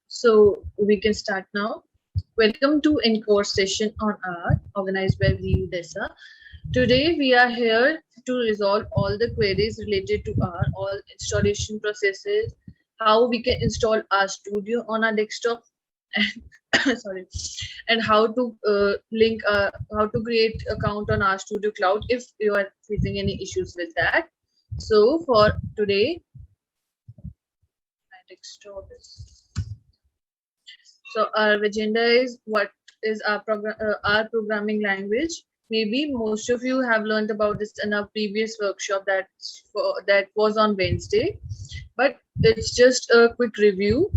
So we can start now. Welcome to Encore session on art organized by DASA. Today we are here to resolve all the queries related to art, all installation processes, how we can install our studio on our desktop, and sorry, and how to how to create account on RStudio Cloud if you are facing any issues with that. So for today, my desktop is. So our agenda is what is our programming language. Maybe most of you have learned about this in our previous workshop that was on Wednesday, but it's just a quick review.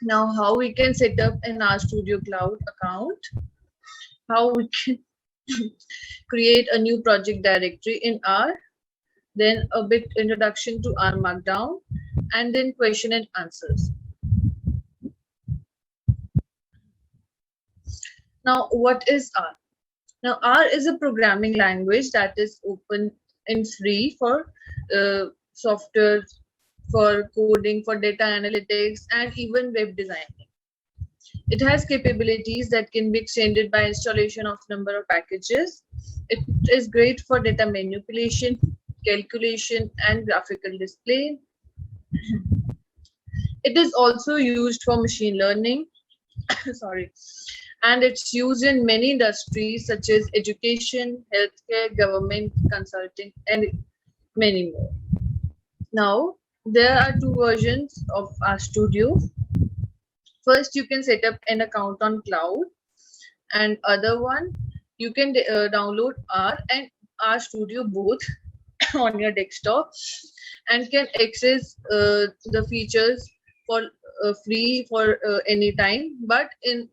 Now, how we can set up an RStudio Cloud account, how we can create a new project directory in R, then a bit introduction to R Markdown, and then question and answers. Now, what is R? Now, R is a programming language that is open and free for software, for coding, for data analytics, and even web designing. It has capabilities that can be extended by installation of number of packages. It is great for data manipulation, calculation, and graphical display. It is also used for machine learning. Sorry. And it's used in many industries such as education, healthcare, government, consulting, and many more. Now, there are two versions of RStudio. First, you can set up an account on cloud, and other one, you can download R and RStudio both on your desktop and can access the features for free for any time. But in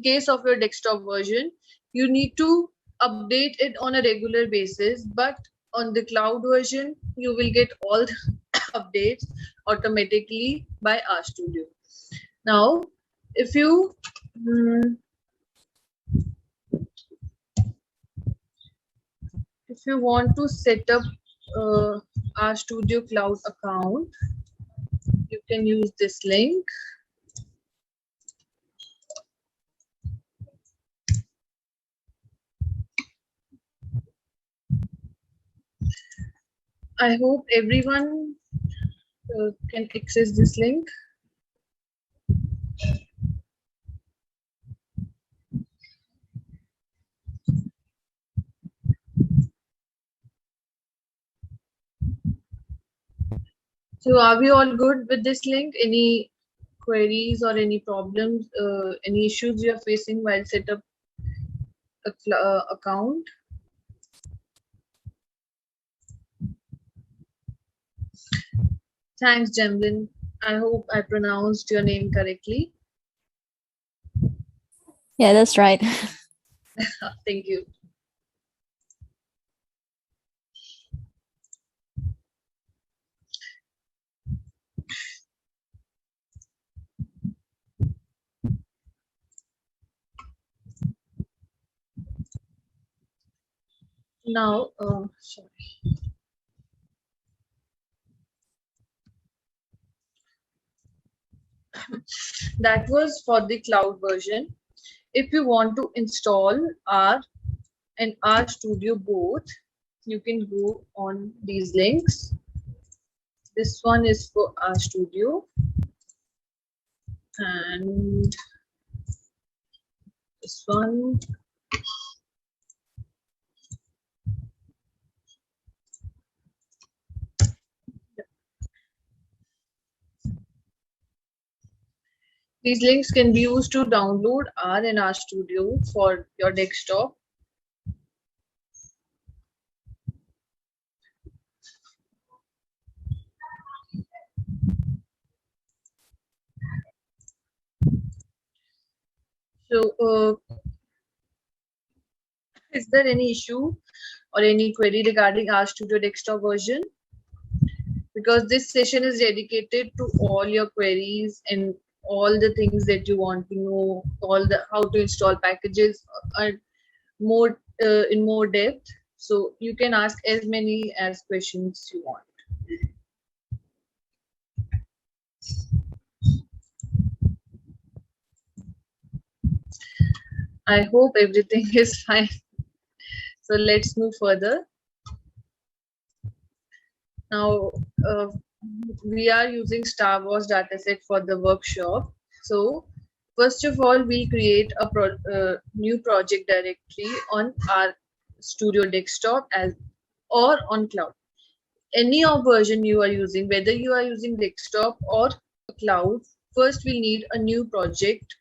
case of your desktop version, you need to update it on a regular basis. But on the cloud version, you will get all the updates automatically by RStudio. Now, if you want to set up RStudio Cloud account, you can use this link. I hope everyone can access this link. So are we all good with this link? Any queries or any problems, any issues you are facing while set up a account? Thanks, Jemlin. I hope I pronounced your name correctly. Yeah, that's right. Thank you. Now, sorry. That was for the cloud version. If you want to install R and RStudio both, you can go on these links. This one is for RStudio, and this one. These links can be used to download R and RStudio for your desktop. So, is there any issue or any query regarding RStudio desktop version? Because this session is dedicated to all your queries and all the things that you want to know, all the how to install packages and more in more depth. So you can ask as many as questions you want. I hope everything is fine. So let's move further. Now, uh, we are using Star Wars dataset for the workshop. So, first of all, we'll create a new project directory on our Studio Desktop as or on cloud. Any of version you are using, whether you are using desktop or cloud, first we need a new project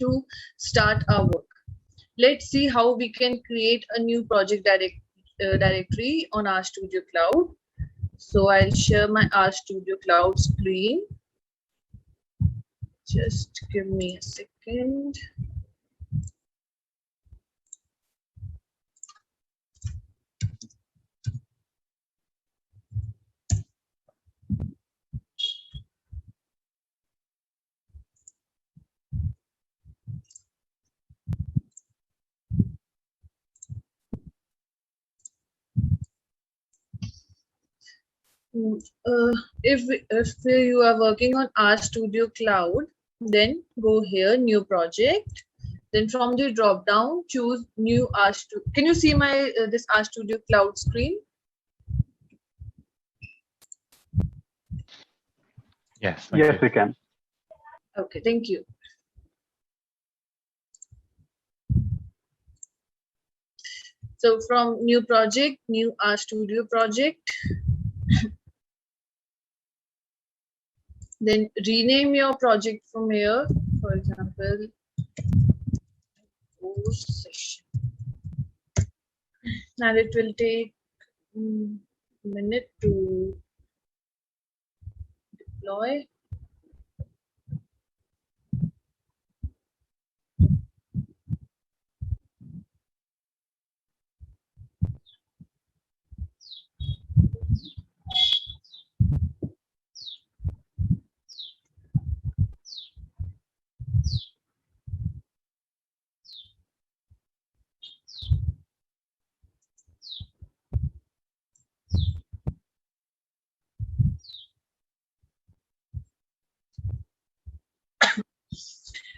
to start our work. Let's see how we can create a new project directory on RStudio Cloud. So I'll share my RStudio Cloud screen. Just give me a second. If you are working on RStudio Cloud, then go here, new project. Then from the drop down, choose new RStudio. Can you see my this RStudio Cloud screen? Yes. Yes, we can. Okay, thank you. So from new project, new RStudio project. Then rename your project from here. For example, course session. And it will take a minute to deploy.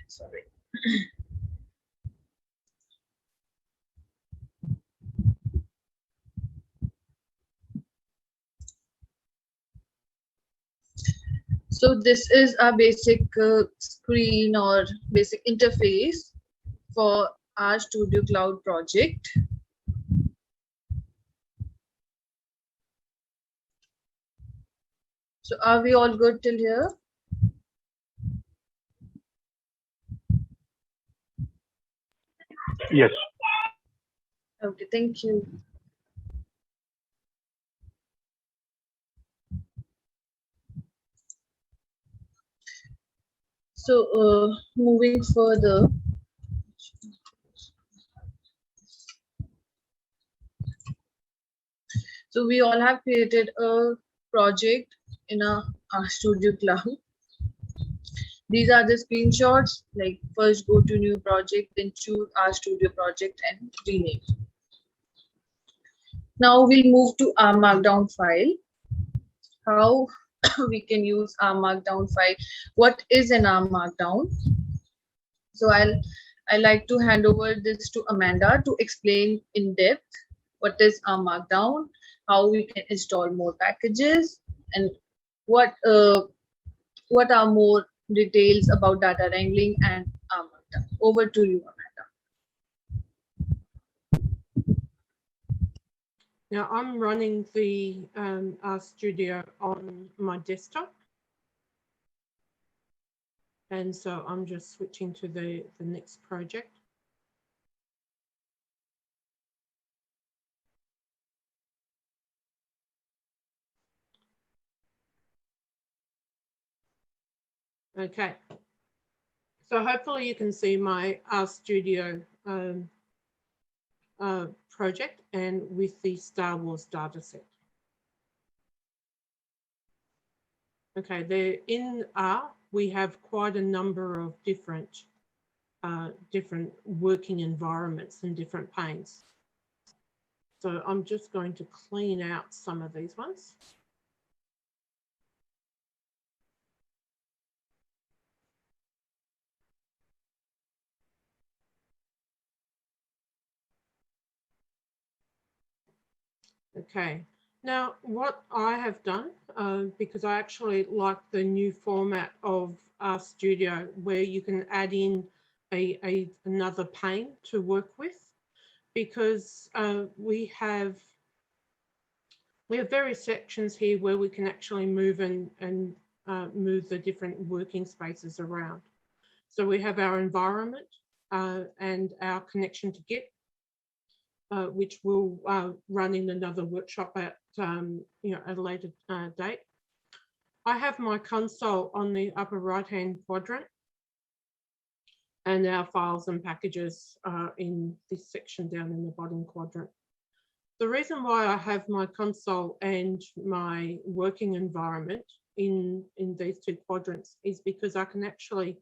Sorry. So this is a basic screen or basic interface for our Studio Cloud project. So are we all good till here? Yes. Okay, thank you. So moving further, so we all have created a project in our Studio Cloud. These are the screenshots. Like first go to new project, then choose RStudio project and rename. Now we'll move to our markdown file. How we can use our markdown file? What is an R markdown? So I like to hand over this to Amanda to explain in depth what is R markdown, how we can install more packages, and what are more details about data wrangling and R markdown. Over to you, Amanda. Now I'm running the RStudio on my desktop. And so I'm just switching to the next project. Okay. So hopefully you can see my RStudio project and with the Star Wars dataset. Okay, there in R, we have quite a number of different working environments and different panes. So I'm just going to clean out some of these ones. Okay. Now, what I have done, because I actually like the new format of RStudio where you can add in another pane to work with, because we have various sections here where we can actually move and move the different working spaces around. So we have our environment and our connection to Git, which will run in another workshop at at a later date. I have my console on the upper right-hand quadrant, and our files and packages are in this section down in the bottom quadrant. The reason why I have my console and my working environment in these two quadrants is because I can actually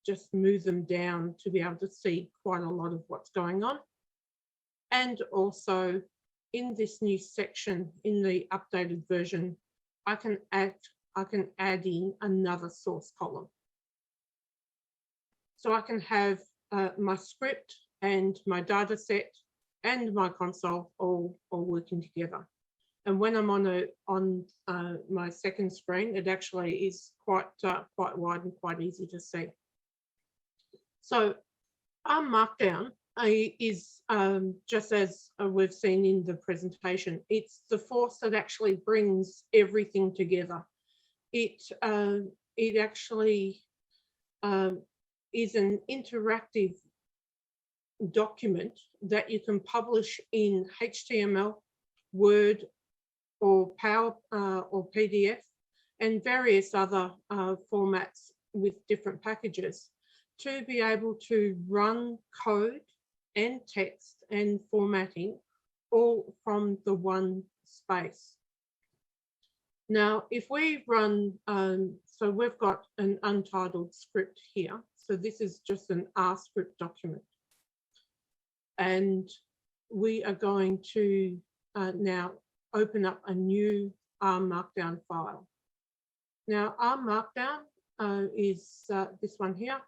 just move them down to be able to see quite a lot of what's going on. And also in this new section, in the updated version, I can add in another source column. So I can have my script and my data set and my console all working together. And when I'm on my second screen, it actually is quite wide and quite easy to see. So our Markdown is just as we've seen in the presentation, it's the force that actually brings everything together. It actually is an interactive document that you can publish in HTML, Word, or Power or PDF, and various other formats with different packages to be able to run code and text and formatting all from the one space. Now, if we run, so we've got an untitled script here. So this is just an R script document. And we are going to now open up a new R Markdown file. Now, R Markdown is this one here.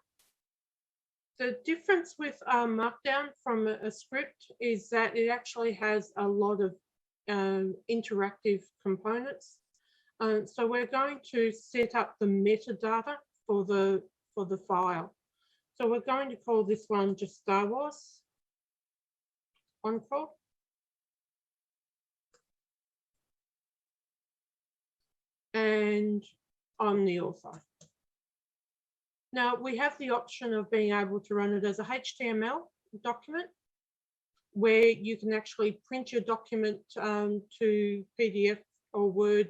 The difference with R Markdown from a script is that it actually has a lot of interactive components. So we're going to set up the metadata for the file. So we're going to call this one just Star Wars Encore. And I'm the author. Now we have the option of being able to run it as a HTML document where you can actually print your document to PDF or Word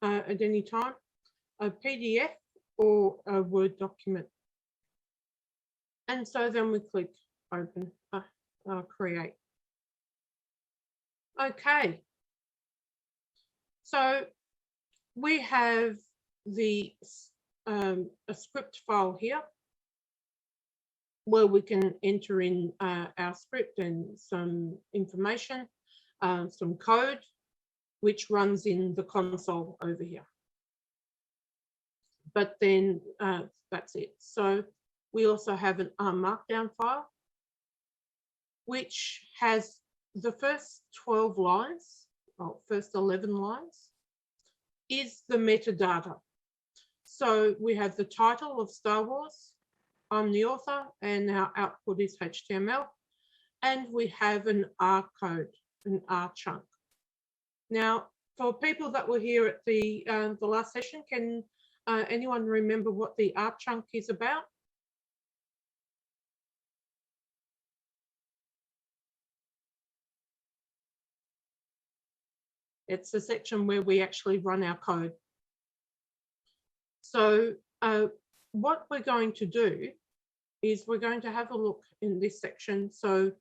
at any time, a PDF or a Word document. And so then we click open, create. Okay. So we have a script file here where we can enter in our script and some information, some code, which runs in the console over here. But then that's it. So we also have an R Markdown file, which has the first 12 lines, or first 11 lines, is the metadata. So we have the title of Star Wars, I'm the author, and our output is HTML, and we have an R code, an R chunk. Now, for people that were here at the last session, can anyone remember what the R chunk is about? It's the section where we actually run our code. So what we're going to do is we're going to have a look in this section. So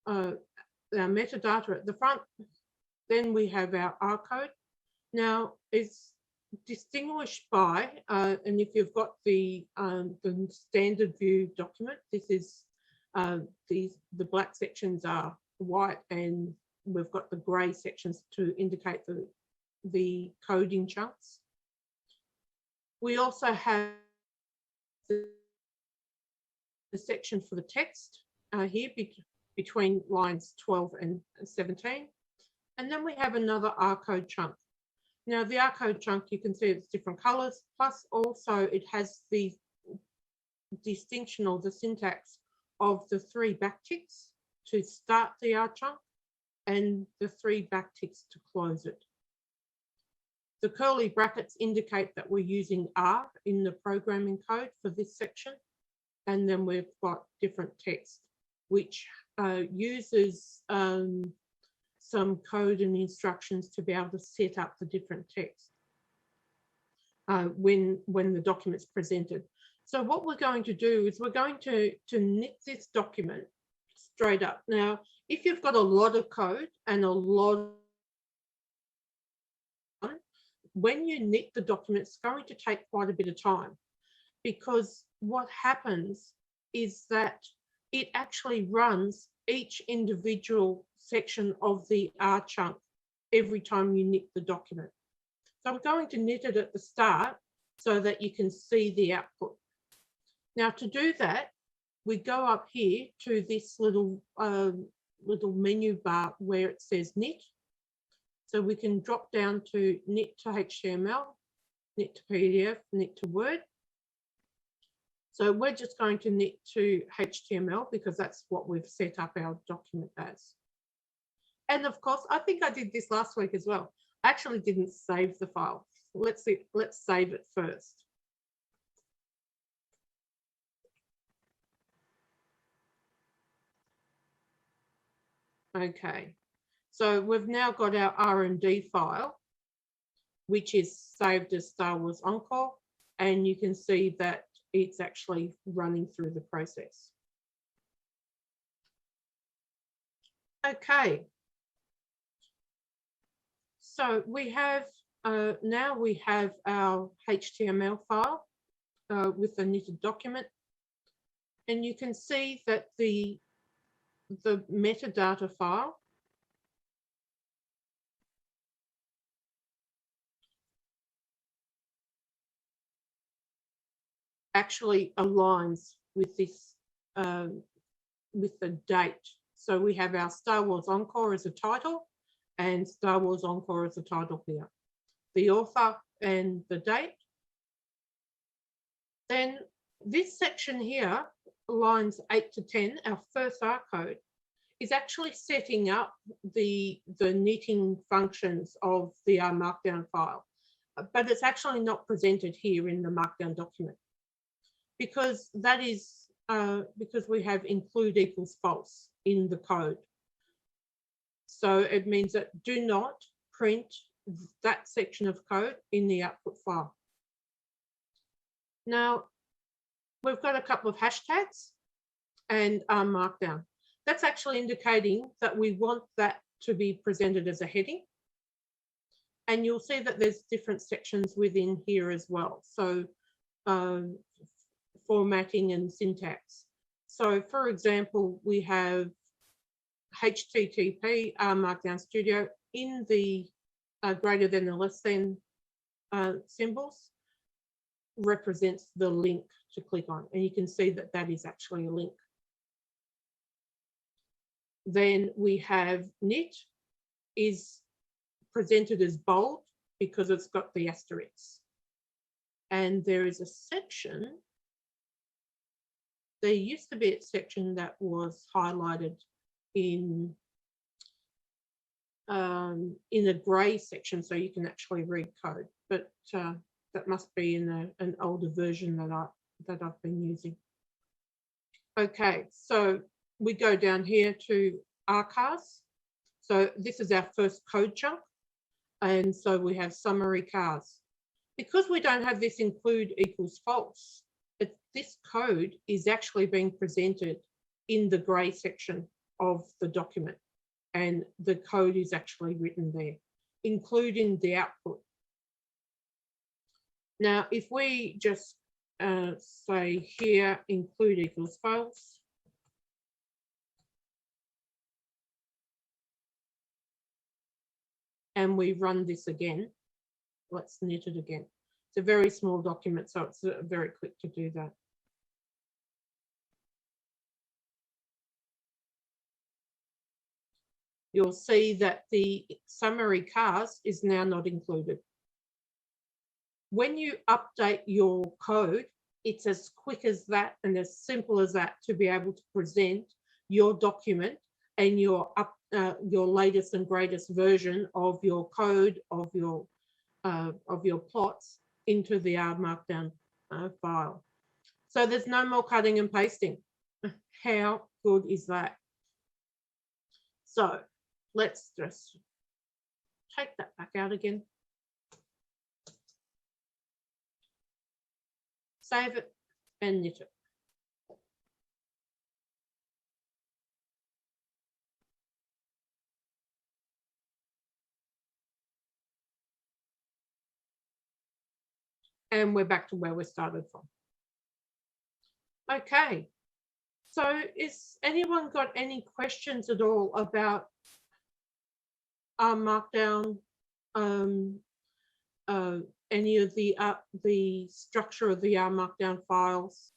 our metadata at the front, then we have our R code. Now it's distinguished by, and if you've got the standard view document, this is the black sections are white and we've got the grey sections to indicate the coding chunks. We also have the section for the text here between lines 12 and 17. And then we have another R code chunk. Now the R code chunk, you can see it's different colors, plus also it has the distinction or the syntax of the 3 backticks to start the R chunk and the 3 backticks to close it. The curly brackets indicate that we're using R in the programming code for this section. And then we've got different text, which uses some code and instructions to be able to set up the different text when the document's presented. So what we're going to do is we're going to knit this document straight up. Now, if you've got a lot of code and a lot, when you knit the document, it's going to take quite a bit of time, because what happens is that it actually runs each individual section of the R chunk every time you knit the document. So I'm going to knit it at the start so that you can see the output. Now to do that, we go up here to this little menu bar where it says knit. So we can drop down to knit to HTML, knit to PDF, knit to Word. So we're just going to knit to HTML because that's what we've set up our document as. And of course, I think I did this last week as well. I actually didn't save the file. Let's save it first. Okay, so we've now got our R&D file, which is saved as Star Wars Encore, and you can see that it's actually running through the process. Okay, so we have now we have our HTML file with the knitted document, and you can see that the metadata file actually aligns with this with the date. So we have our Star Wars Encore as a title and Star Wars Encore as a title here. The author and the date. Then this section here, lines 8 to 10, our first R code, is actually setting up the knitting functions of the R Markdown file. But it's actually not presented here in the Markdown document, because that is because we have include equals false in the code. So it means that do not print that section of code in the output file. Now, we've got a couple of hashtags and R Markdown. That's actually indicating that we want that to be presented as a heading. And you'll see that there's different sections within here as well. So formatting and syntax. So for example, we have HTTP R Markdown Studio in the greater than or less than symbols represents the link to click on. And you can see that that is actually a link. Then we have knit is presented as bold because it's got the asterisks. And there is a section, there used to be a section that was highlighted in a grey section so you can actually read code, but that must be in an older version that I've been using. Okay, so we go down here to RCars. So this is our first code chunk. And so we have summary cars. Because we don't have this include equals false, this code is actually being presented in the grey section of the document. And the code is actually written there, including the output. Now, if we just say here, include equals false, and we run this again, let's knit it again. It's a very small document, so it's very quick to do that. you'll see that the summary cars is now not included. When you update your code, it's as quick as that and as simple as that to be able to present your document and your latest and greatest version of your code, of your plots into the R Markdown file. So there's no more cutting and pasting. How good is that? So let's just take that back out again. Save it and knit it. And we're back to where we started from. Okay, so is anyone got any questions at all about R Markdown, any of the structure of the R Markdown files?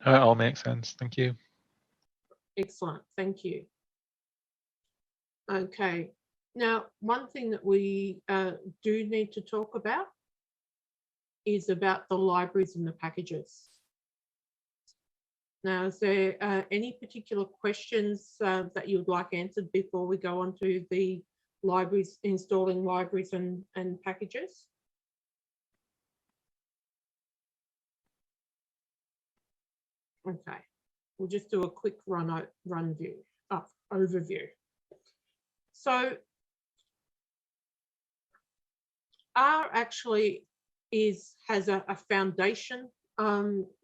All makes sense. Thank you. Excellent. Thank you. Okay. Now, one thing that we do need to talk about is about the libraries and the packages. Now, is there any particular questions that you would like answered before we go on to the libraries, installing libraries and packages? Okay, we'll just do a quick overview. So R actually has a foundation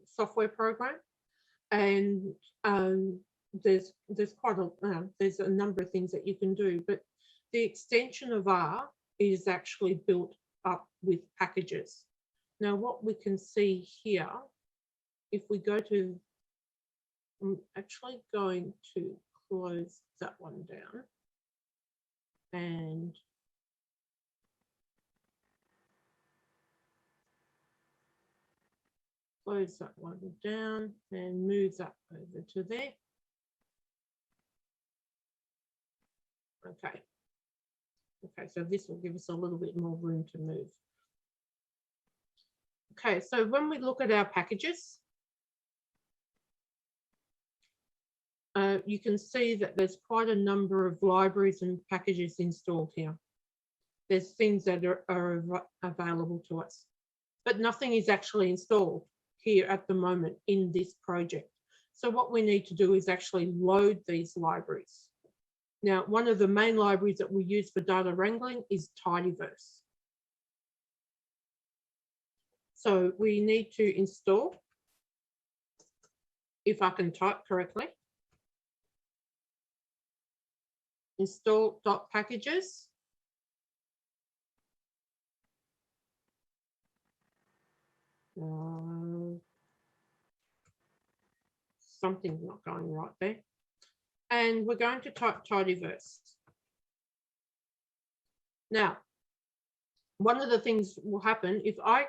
software program, and there's a number of things that you can do, but the extension of R is actually built up with packages. Now, what we can see here, if we go to, I'm actually going to close that one down and close that one down and move that over to there. Okay. Okay, so this will give us a little bit more room to move. Okay, so when we look at our packages, you can see that there's quite a number of libraries and packages installed here. There's things that are available to us, but nothing is actually installed here at the moment in this project. So what we need to do is actually load these libraries. Now, one of the main libraries that we use for data wrangling is tidyverse. So we need to install, if I can type correctly, install.packages. Something's not going right there. And we're going to type tidyverse. Now, one of the things will happen if I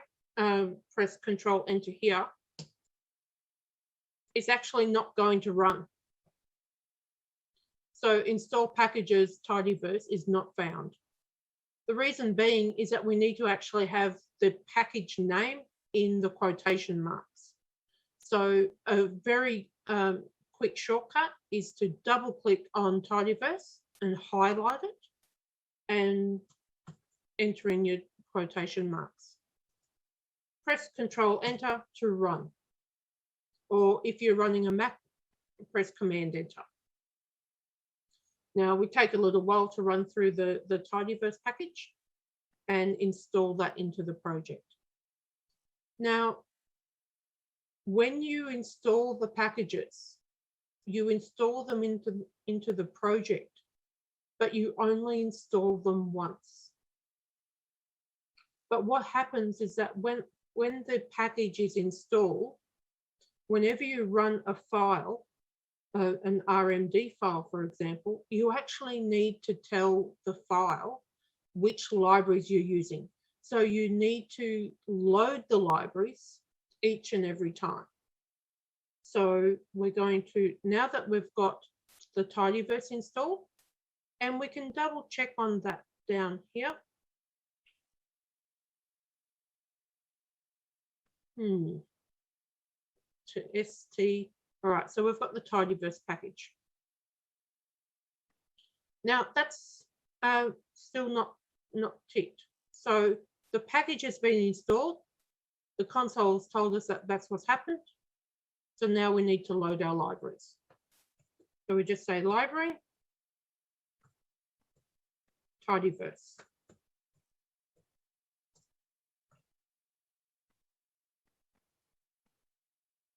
press Control Enter here, it's actually not going to run. So install packages tidyverse is not found. The reason being is that we need to actually have the package name in the quotation marks. So a very quick shortcut is to double click on tidyverse and highlight it and enter in your quotation marks. Press Control Enter to run. Or if you're running a Mac, press Command Enter. Now we take a little while to run through the tidyverse package and install that into the project. Now, when you install the packages, you install them into the project, but you only install them once. But what happens is that when the package is installed, whenever you run a file, an RMD file, for example, you actually need to tell the file which libraries you're using. So you need to load the libraries each and every time. So we're going to, now that we've got the tidyverse installed, and we can double check on that down here. To ST. All right, so we've got the tidyverse package. Now that's still not ticked. So the package has been installed. The console has told us that that's what's happened. So now we need to load our libraries. So we just say library, tidyverse.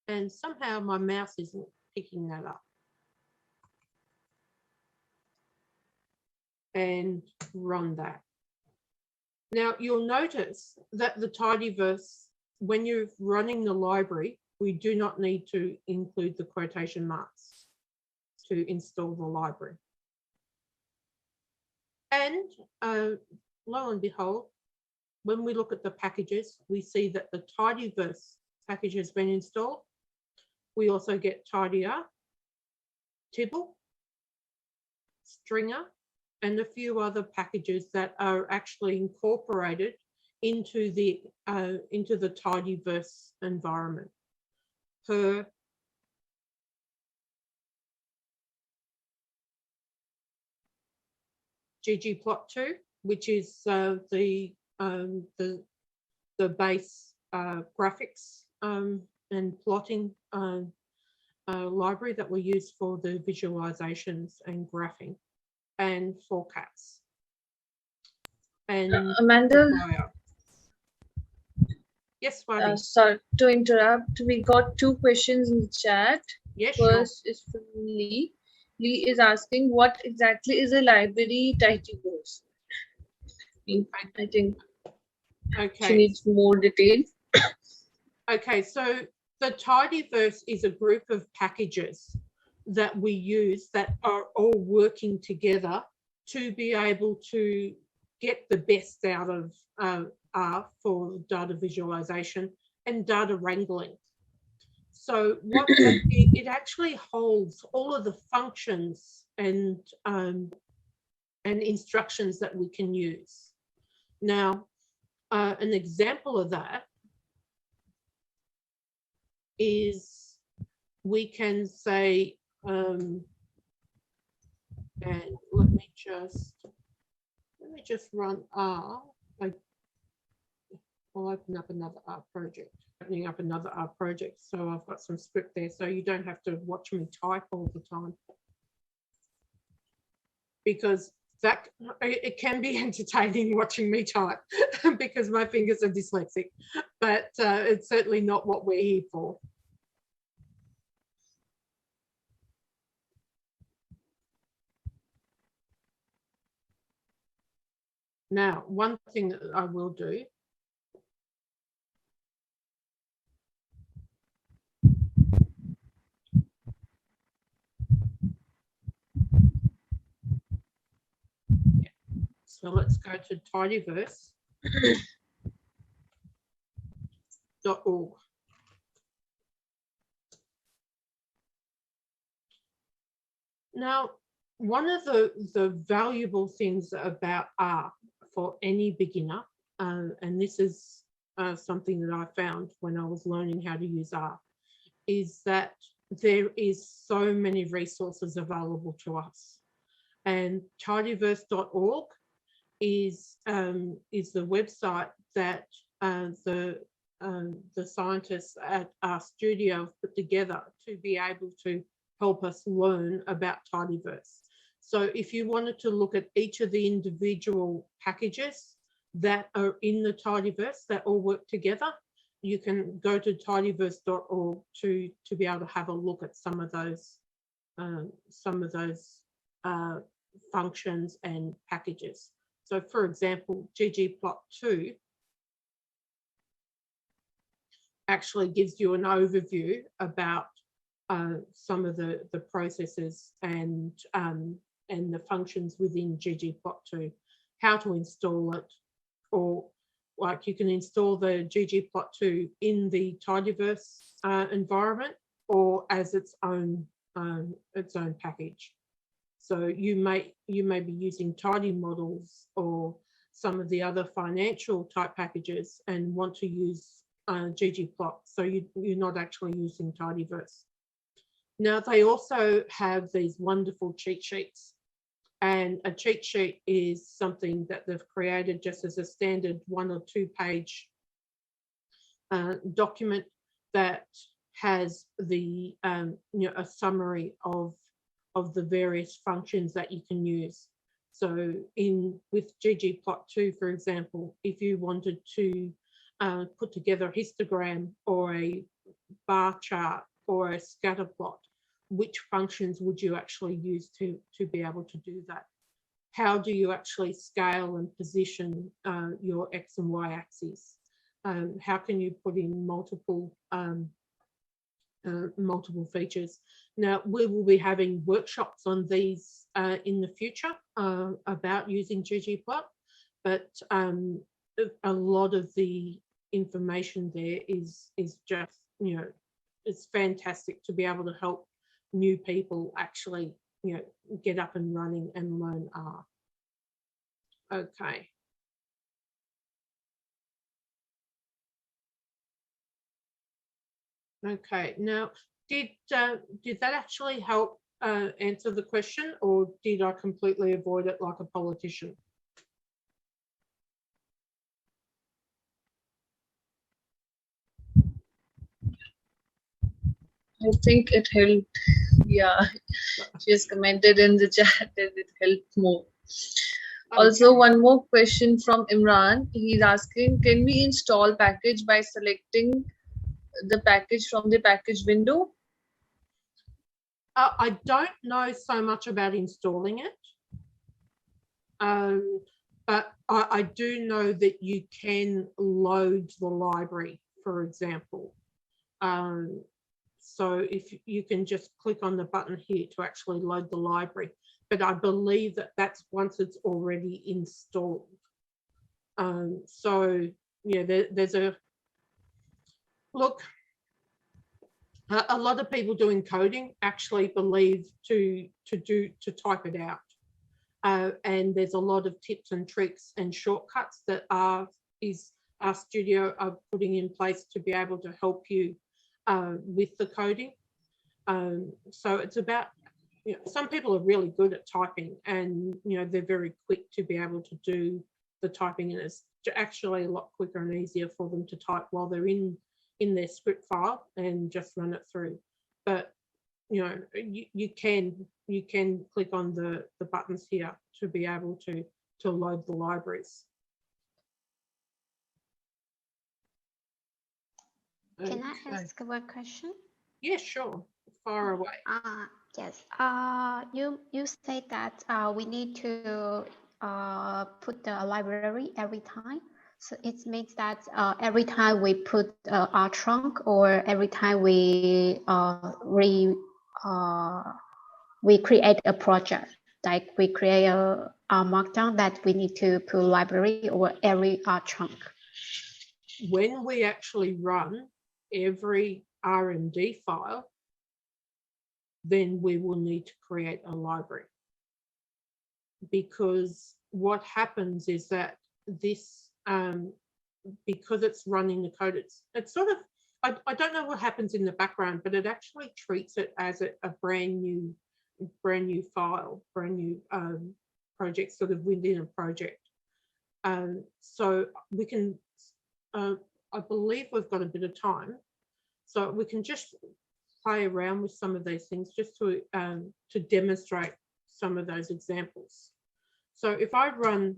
And somehow my mouse isn't picking that up. And run that. Now you'll notice that the tidyverse, when you're running the library, we do not need to include the quotation marks to install the library. And lo and behold, when we look at the packages, we see that the tidyverse package has been installed. We also get tidyr, tibble, stringer, and a few other packages that are actually incorporated into the tidyverse environment. Per ggplot2, which is the base graphics and plotting library that we use for the visualizations and graphing, and forecasts. And Amanda, yes, Vadi. sorry to interrupt. We got two questions in the chat. Yes, First is from Lee. Lee is asking, what exactly is a library tidyverse? I think she needs more details. Okay, so the tidyverse is a group of packages that we use that are all working together to be able to get the best out of R for data visualization and data wrangling. So what it actually holds all of the functions and instructions that we can use. Now, an example of that is we can say, and let me just run R. I'll open up another R project. Opening up another R project, so I've got some script there, so you don't have to watch me type all the time, because that it can be entertaining watching me type because my fingers are dyslexic, but it's certainly not what we're here for. Now, one thing that I will do so let's go to tidyverse.org. Now, one of the valuable things about R for any beginner, and this is something that I found when I was learning how to use R, is that there is so many resources available to us. And tidyverse.org is the website that the scientists at RStudio have put together to be able to help us learn about tidyverse. So if you wanted to look at each of the individual packages that are in the tidyverse that all work together, you can go to tidyverse.org to be able to have a look at some of those functions and packages. So for example, ggplot2 actually gives you an overview about some of the processes and the functions within ggplot2, how to install it, or like you can install the ggplot2 in the tidyverse environment, or as its own package. So you may be using tidy models or some of the other financial type packages and want to use ggplot. So you're not actually using tidyverse. Now they also have these wonderful cheat sheets, and a cheat sheet is something that they've created just as a standard 1 or 2 page document that has the a summary of the various functions that you can use. So with ggplot2, for example, if you wanted to put together a histogram or a bar chart or a scatter plot, which functions would you actually use to be able to do that? How do you actually scale and position your X and Y axes? How can you put in multiple features? Now, we will be having workshops on these in the future about using ggplot, but a lot of the information there is just, it's fantastic to be able to help new people actually, get up and running and learn R. Okay. Okay, now did that actually help answer the question, or did I completely avoid it like a politician? I think it helped. Yeah, she has commented in the chat that it helped more. Also, Okay. one more question from Imran. He's asking, can we install package by selecting the package from the package window? I don't know so much about installing it, but I do know that you can load the library, for example. So if you can just click on the button here to actually load the library, but I believe that that's once it's already installed. So yeah, there's a look. A lot of people doing coding actually believe to type it out, and there's a lot of tips and tricks and shortcuts that RStudio are putting in place to be able to help you with the coding. So it's about, some people are really good at typing, and they're very quick to be able to do the typing, and it's actually a lot quicker and easier for them to type while they're in their script file and just run it through. But you can click on the buttons here to be able to load the libraries. Can I ask one question? Yeah, sure. Far away. Yes. You say that we need to put the library every time. So it means that every time we put our trunk, or every time we create a project, like we create a markdown that we need to put library or every trunk. When we actually run every R&D file, then we will need to create a library, because what happens is that this, because it's running the code, it's sort of, I don't know what happens in the background, but it actually treats it as a brand new file, brand new project, sort of within a project. So we can, I believe we've got a bit of time, so we can just play around with some of these things just to demonstrate some of those examples. So if I run,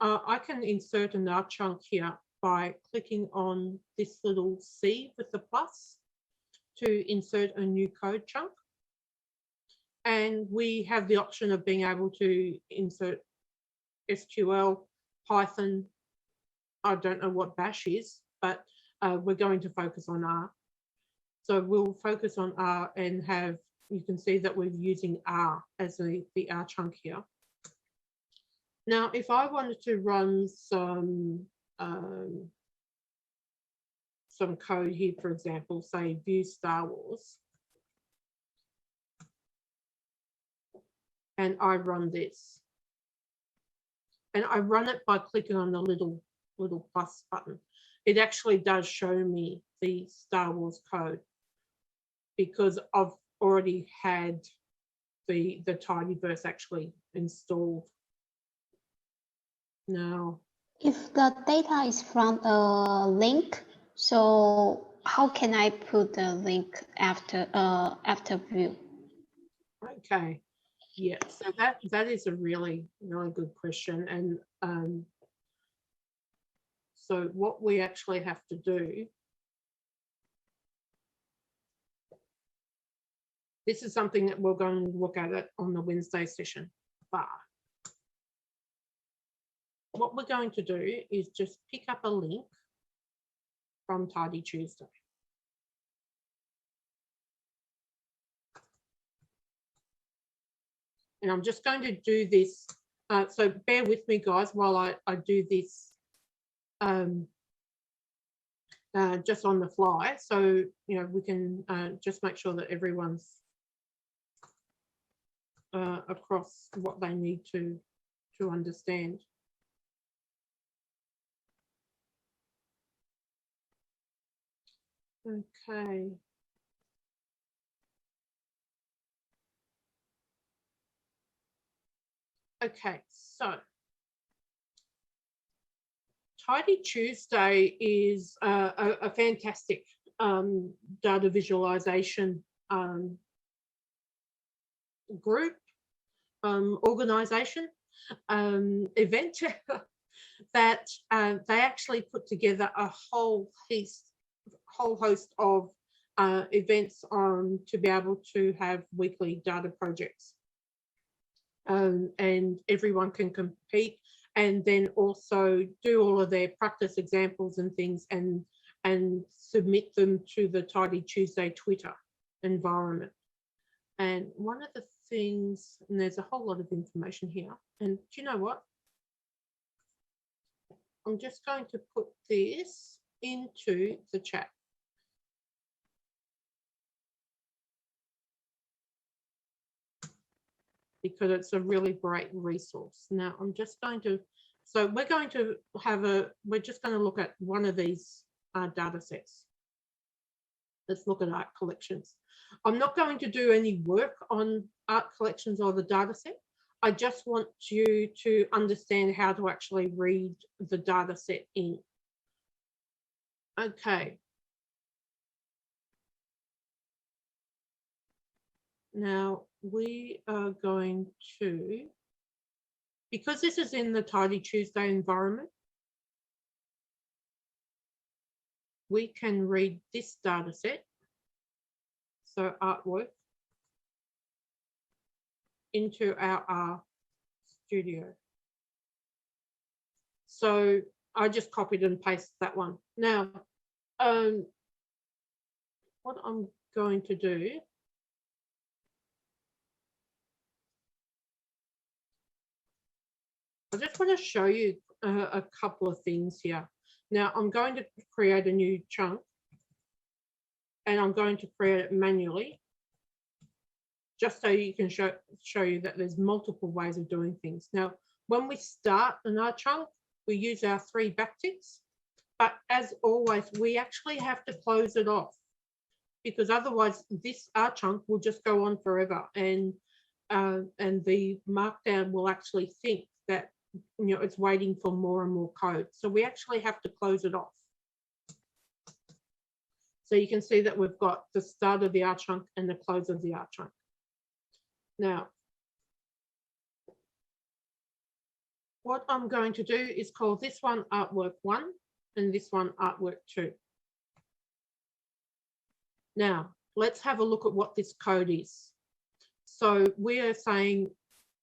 I can insert another chunk here by clicking on this little C with the plus to insert a new code chunk. And we have the option of being able to insert SQL, Python. I don't know what Bash is, but we're going to focus on R. So we'll focus on R and have, you can see that we're using R as the R chunk here. Now, if I wanted to run some code here, for example, say view Star Wars, and I run this. And I run it by clicking on the little plus button. It actually does show me the Star Wars code because I've already had the tidyverse actually installed. Now, if the data is from a link, so how can I put the link after view? okay, yeah. So that is a really good question, and so what we actually have to do. This is something that we're going to look at it on the Wednesday session, but what we're going to do is just pick up a link from Tidy Tuesday. And I'm just going to do this. So bear with me, guys, while I do this just on the fly. So, we can just make sure that everyone's across what they need to understand. Okay. Okay, so Tidy Tuesday is a fantastic data visualization group, organization, event that they actually put together a whole host of events to be able to have weekly data projects. And everyone can compete and then also do all of their practice examples and things and submit them to the Tidy Tuesday Twitter environment. And one of the things, and there's a whole lot of information here, and do you know what? I'm just going to put this into the chat. Because it's a really great resource. Now I'm just going to, so we're going to we're just going to look at one of these data sets. Let's look at art collections. I'm not going to do any work on art collections or the data set. I just want you to understand how to actually read the data set in. Okay. Now we are going to, because this is in the Tidy Tuesday environment, we can read this data set, so artwork, into our RStudio. So I just copied and pasted that one. Now, what I'm going to do, I just want to show you a couple of things here. Now I'm going to create a new chunk and I'm going to create it manually just so you can show you that there's multiple ways of doing things. Now, when we start an art chunk, we use our 3 backticks, but as always, we actually have to close it off because otherwise this art chunk will just go on forever and the markdown will actually think that it's waiting for more and more code. So we actually have to close it off. So you can see that we've got the start of the art chunk and the close of the art chunk. Now, what I'm going to do is call this one artwork 1 and this one artwork 2. Now, let's have a look at what this code is. So we are saying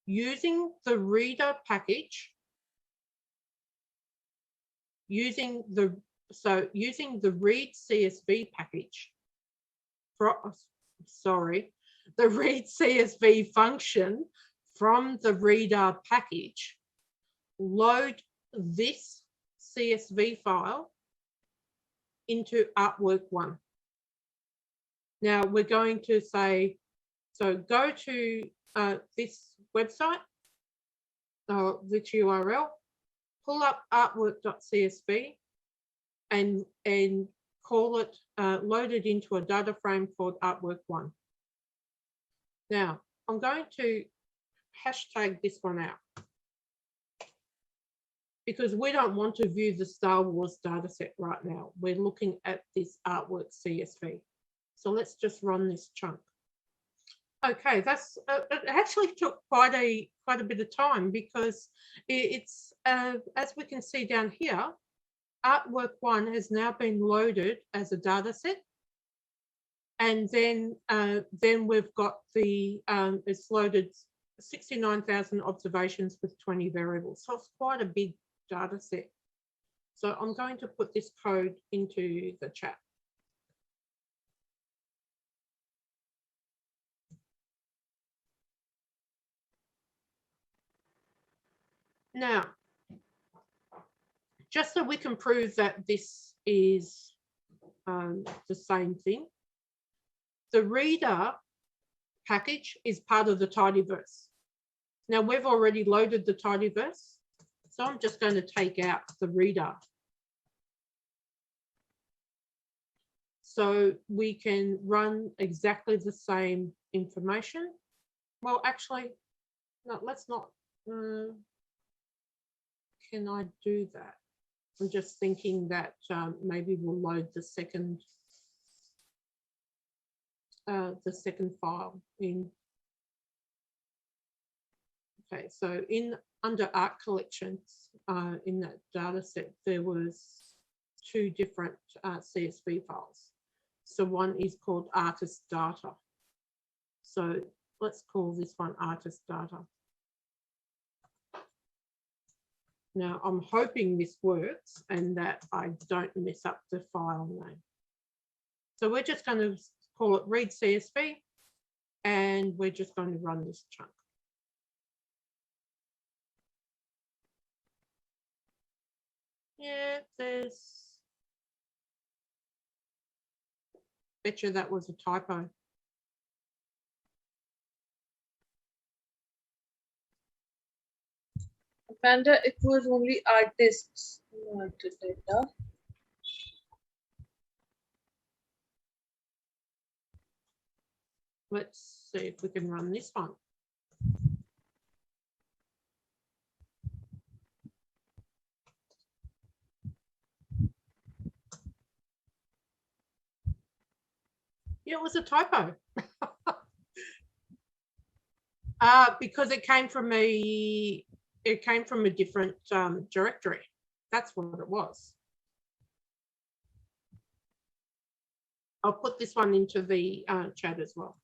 using the reader package, using the read CSV package, the read CSV function from the reader package, load this CSV file into artwork 1. Now we're going to say, so go to this website, this URL, pull up artwork.csv and call it, load it into a data frame called artwork1. Now, I'm going to hashtag this one out because we don't want to view the Star Wars dataset right now. We're looking at this artwork CSV. So let's just run this chunk. Okay, that's it actually took quite a bit of time because it's as we can see down here, artwork1 has now been loaded as a data set, and then we've got the it's loaded 69,000 observations with 20 variables, so it's quite a big data set. So I'm going to put this code into the chat. Now, just so we can prove that this is the same thing, the reader package is part of the tidyverse. Now, we've already loaded the tidyverse, so I'm just going to take out the reader. So we can run exactly the same information. Well, actually, no, let's not. Can I do that? I'm just thinking that maybe we'll load the second file in. Okay, so under art collections in that data set, there was two different CSV files. So one is called artist data. So let's call this one artist data. Now, I'm hoping this works and that I don't mess up the file name. So we're just going to call it read CSV, and we're just going to run this chunk. Yeah, bet you that was a typo. Amanda, it was only artists, not the data. Let's see if we can run this one. Yeah, it was a typo. Because it came from a different directory. That's what it was. I'll put this one into the chat as well.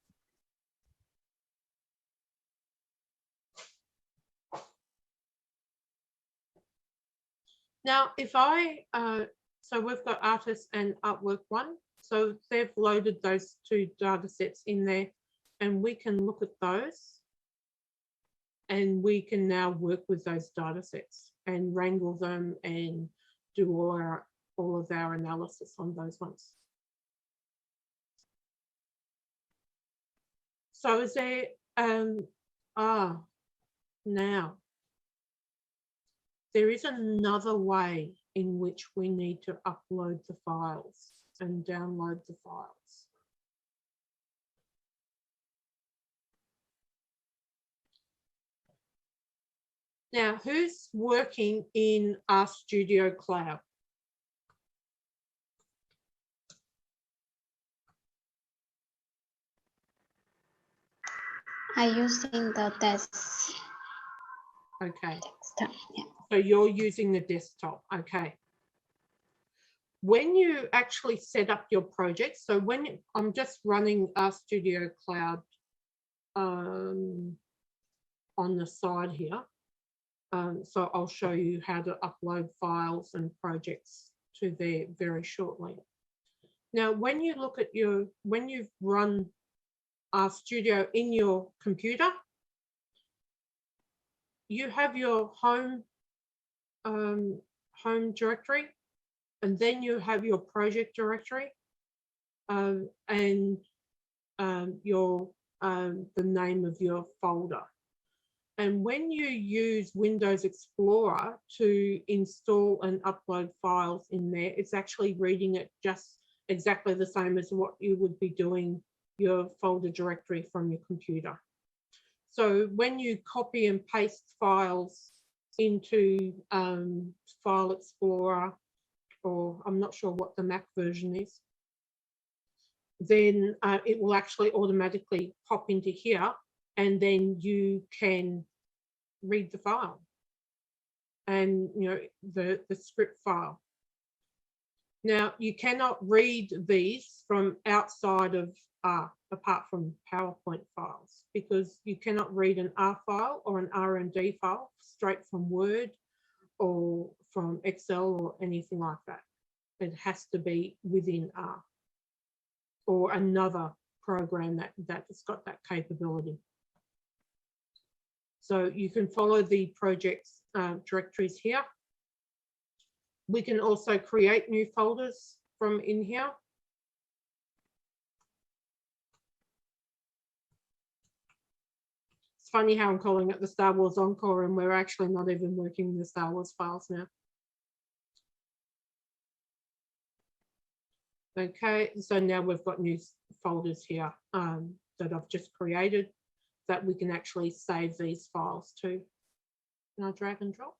Now, if I, so we've got artist and artwork1. So they've loaded those two data sets in there, and we can look at those, and we can now work with those data sets and wrangle them and do all of our analysis on those ones. So is there, now, there is another way in which we need to upload the files and download the files. Now, who's working in RStudio Cloud? I'm using the desktop. Okay. Yeah. So you're using the desktop. Okay. When you actually set up your project, so when I'm just running RStudio Cloud on the side here, so I'll show you how to upload files and projects to there very shortly. Now, when you look at when you've run RStudio in your computer, you have your home directory, and then you have your project directory, and your the name of your folder. And when you use Windows Explorer to install and upload files in there, it's actually reading it just exactly the same as what you would be doing your folder directory from your computer. So when you copy and paste files into File Explorer, or I'm not sure what the Mac version is, then it will actually automatically pop into here, and then you can read the file and the script file. Now you cannot read these from outside of R, apart from PowerPoint files, because you cannot read an R file or an RMD file straight from Word or from Excel or anything like that. It has to be within R or another program that's got that capability. So you can follow the project's directories here. We can also create new folders from in here. It's funny how I'm calling it the Star Wars Encore, and we're actually not even working the Star Wars files now. Okay, so now we've got new folders here that I've just created that we can actually save these files to. Can I drag and drop?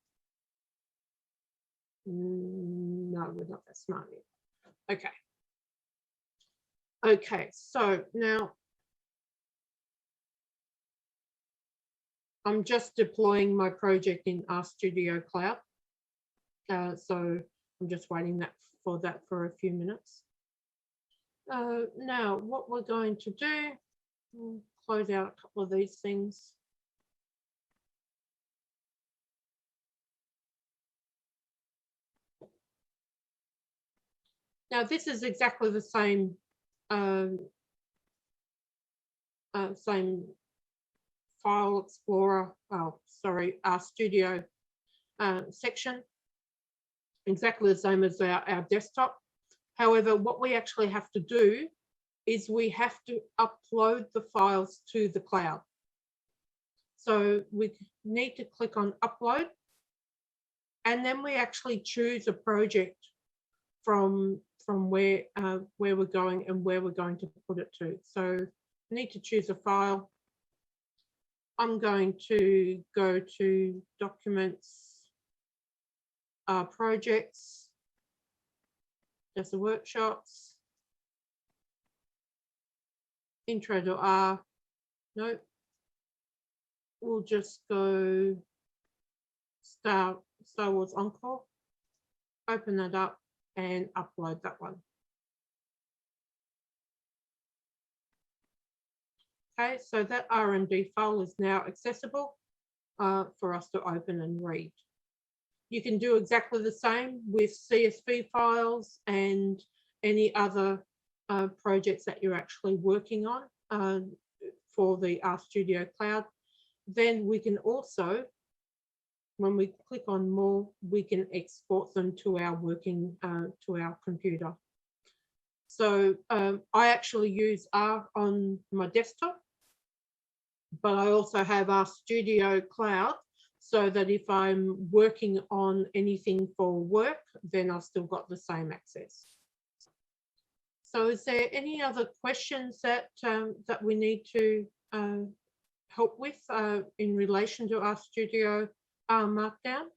No, we're not that smart yet. Okay. Okay, so now I'm just deploying my project in RStudio Cloud. So I'm just waiting for that for a few minutes. Now, what we're going to do, we'll close out a couple of these things. Now, this is exactly the same same File Explorer, RStudio section, exactly the same as our desktop. However, what we actually have to do is we have to upload the files to the cloud. So we need to click on Upload, and then we actually choose a project from where we're going and where we're going to put it to. So I need to choose a file. I'm going to go to Documents, Projects, DASA Workshops, Intro to R. No, we'll just go Star Wars Encore. Open that up and upload that one. Okay, so that RMD file is now accessible for us to open and read. You can do exactly the same with CSV files and any other projects that you're actually working on for the RStudio Cloud. Then we can also, when we click on more, we can export them to our working, to our computer. So I actually use R on my desktop, but I also have RStudio Cloud, so that if I'm working on anything for work, then I've still got the same access. So is there any other questions that that we need to help with in relation to RStudio Markdown?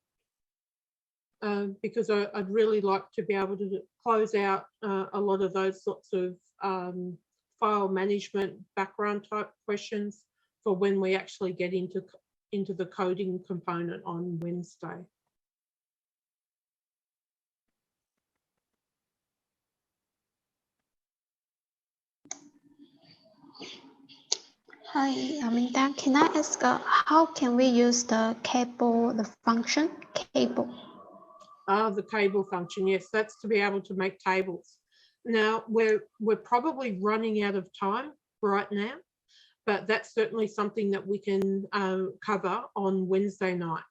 Because I'd really like to be able to close out a lot of those sorts of file management background type questions for when we actually get into the coding component on Wednesday. Hi, Aminta. Can I ask how can we use the cable, the function cable? The cable function, yes, that's to be able to make tables. Now we're probably running out of time right now, but that's certainly something that we can cover on Wednesday night.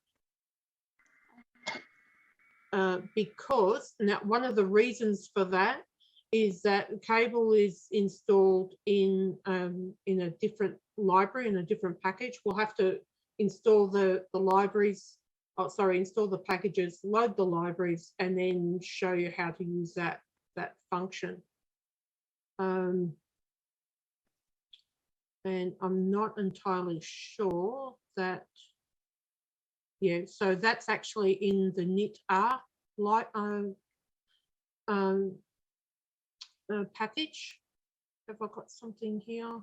Because now one of the reasons for that is that cable is installed in a different library in a different package, we'll have to install the libraries, install the packages, load the libraries, and then show you how to use that function. And I'm not entirely sure that, yeah, so that's actually in the knit-r package. Have I got something here?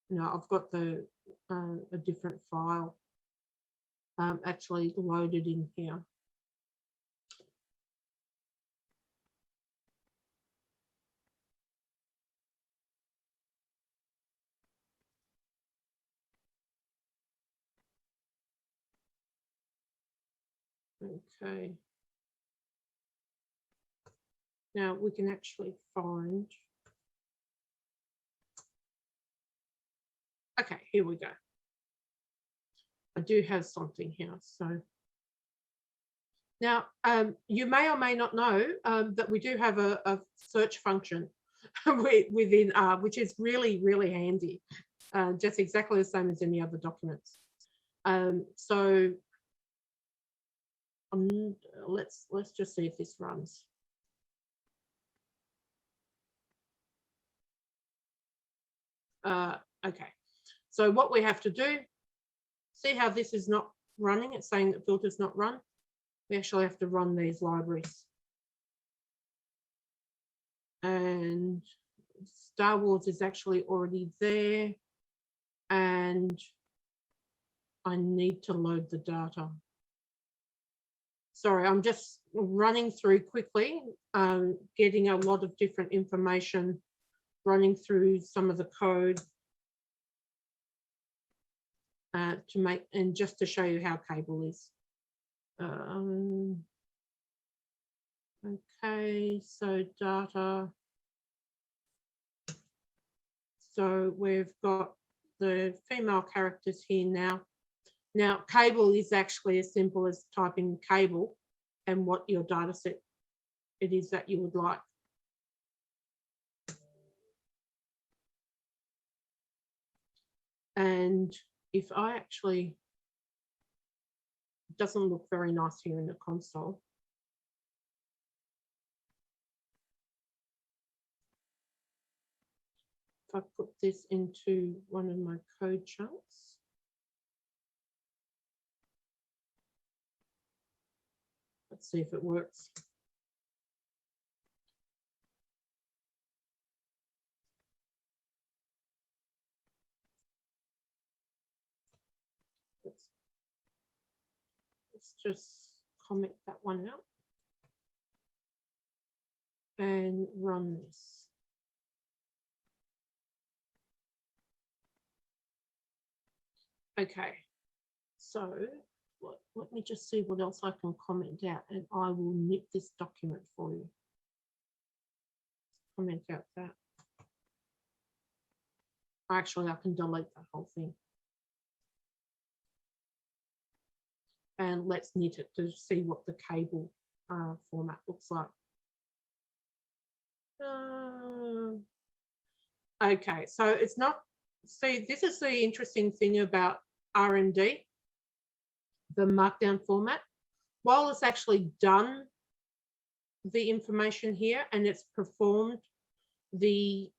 No, I've got the a different file actually loaded in here. Okay. Now we can actually find. Okay, here we go. I do have something here. So now you may or may not know that we do have a search function within R, which is really, really handy. Just exactly the same as any other documents. So let's just see if this runs. Okay, so what we have to do, see how this is not running, it's saying that filter's not run. We actually have to run these libraries. And Star Wars is actually already there, and I need to load the data. Sorry, I'm just running through quickly, getting a lot of different information, running through some of the code to make, and just to show you how cable is. Okay, so data. So we've got the female characters here now. Now, cable is actually as simple as typing cable and what your data set it is that you would like. And if I actually, it doesn't look very nice here in the console. If I put this into one of my code chunks. Let's see if it works. Let's just comment that one out and run this. Okay, so let me just see what else I can comment out, and I will knit this document for you. Comment out that. Actually, I can delete that whole thing. And let's knit it to see what the cable format looks like. Okay, so it's not, see, this is the interesting thing about R&D, the markdown format. While it's actually done the information here and it's performed the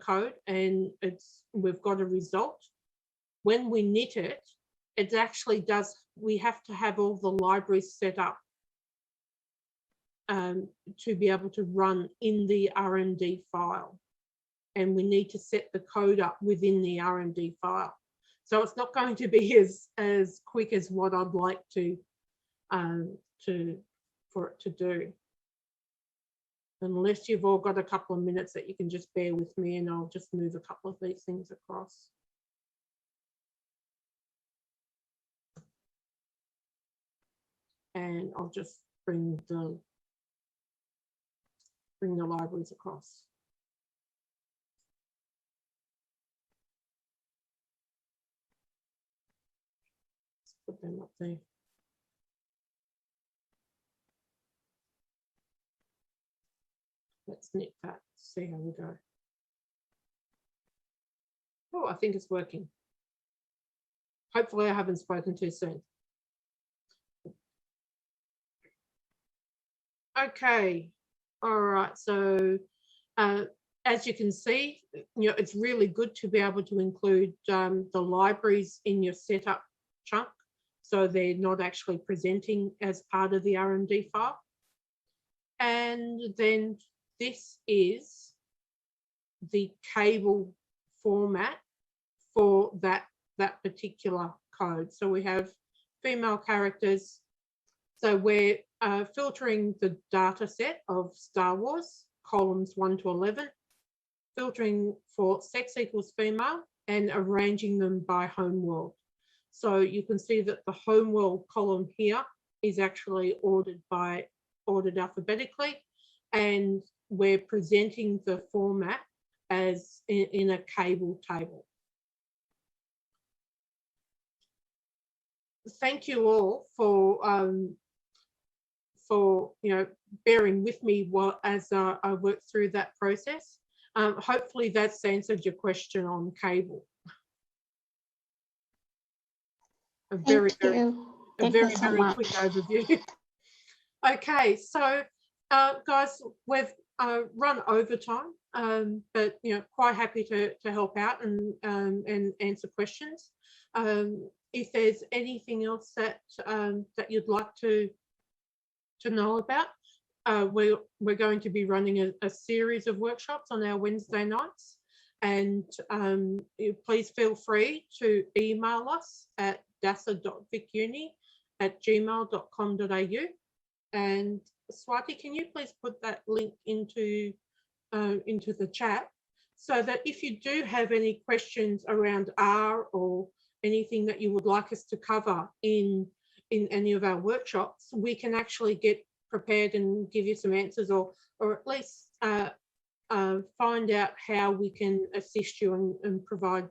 code and we've got a result, when we knit it, it actually does, we have to have all the libraries set up to be able to run in the RMD file. And we need to set the code up within the RMD file. So it's not going to be as quick as what I'd like for it to do. Unless you've all got a couple of minutes that you can just bear with me, and I'll just move a couple of these things across. And I'll just bring the libraries across. Let's put put them up there. Let's knit that, see how we go. Oh, I think it's working. Hopefully I haven't spoken too soon. Okay, all right, so as you can see, it's really good to be able to include the libraries in your setup chunk, so they're not actually presenting as part of the RMD file. And then this is the cable format for that particular code. So we have female characters. So we're filtering the data set of Star Wars, columns 1 to 11, filtering for sex equals female and arranging them by homeworld. So you can see that the homeworld column here is actually ordered alphabetically, and we're presenting the format as in a cable table. Thank you all for bearing with me as I work through that process. Hopefully that's answered your question on cable. A very quick overview. Okay, so guys, we've run over time, but quite happy to help out and answer questions. If there's anything else that you'd like to know about, we're going to be running a series of workshops on our Wednesday nights, and please feel free to email us at DASA.VicUni@gmail.com.au. And Swati, can you please put that link into the chat, so that if you do have any questions around R or anything that you would like us to cover in any of our workshops, we can actually get prepared and give you some answers, or at least find out how we can assist you and provide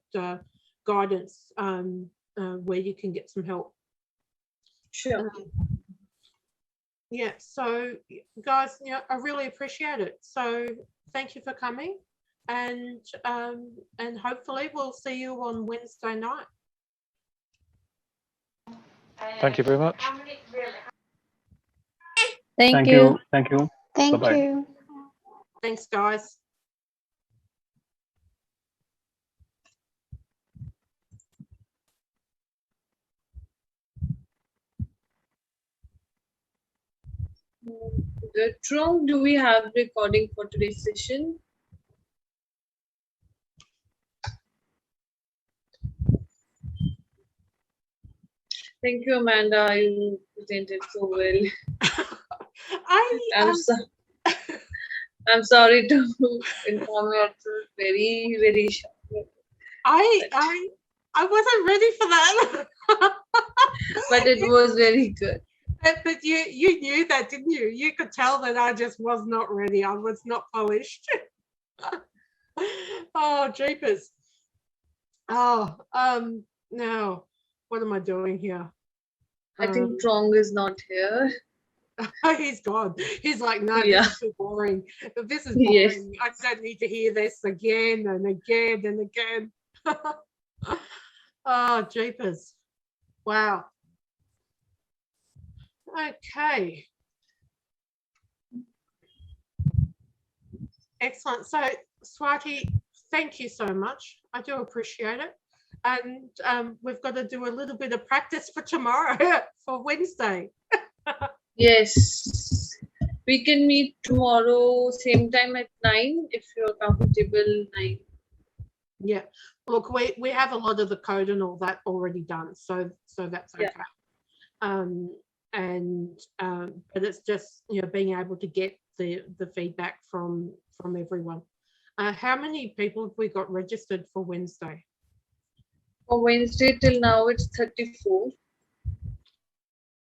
guidance where you can get some help. Sure. Yeah, so guys, I really appreciate it. So thank you for coming, and hopefully we'll see you on Wednesday night. Thank you very much. Thank you. Thank Bye-bye. you. Thanks, guys. Good. Trung, do we have recording for today's session? Thank you, Amanda. You presented so well. I'm sorry to inform you, it's very, very short. I wasn't ready for that. But it was very good. But you knew that, didn't you? You could tell that I just was not ready. I was not polished. Oh, jeepers. Oh, now what am I doing here? I think Trong is not here. He's gone. He's like, no, Yeah. this is too boring. This is boring. Yes. I don't need to hear this again and again and again. Oh, jeepers. Wow. Okay. Excellent. So, Swati, thank you so much. I do appreciate it. And we've got to do a little bit of practice for tomorrow, for Wednesday. Yes. We can meet tomorrow, same time at 9, if you're comfortable, 9. Yeah. Look, we have a lot of the code and all that already done, so that's okay. Yeah. But it's just being able to get the feedback from everyone. How many people have we got registered for Wednesday? For Wednesday till now it's 34.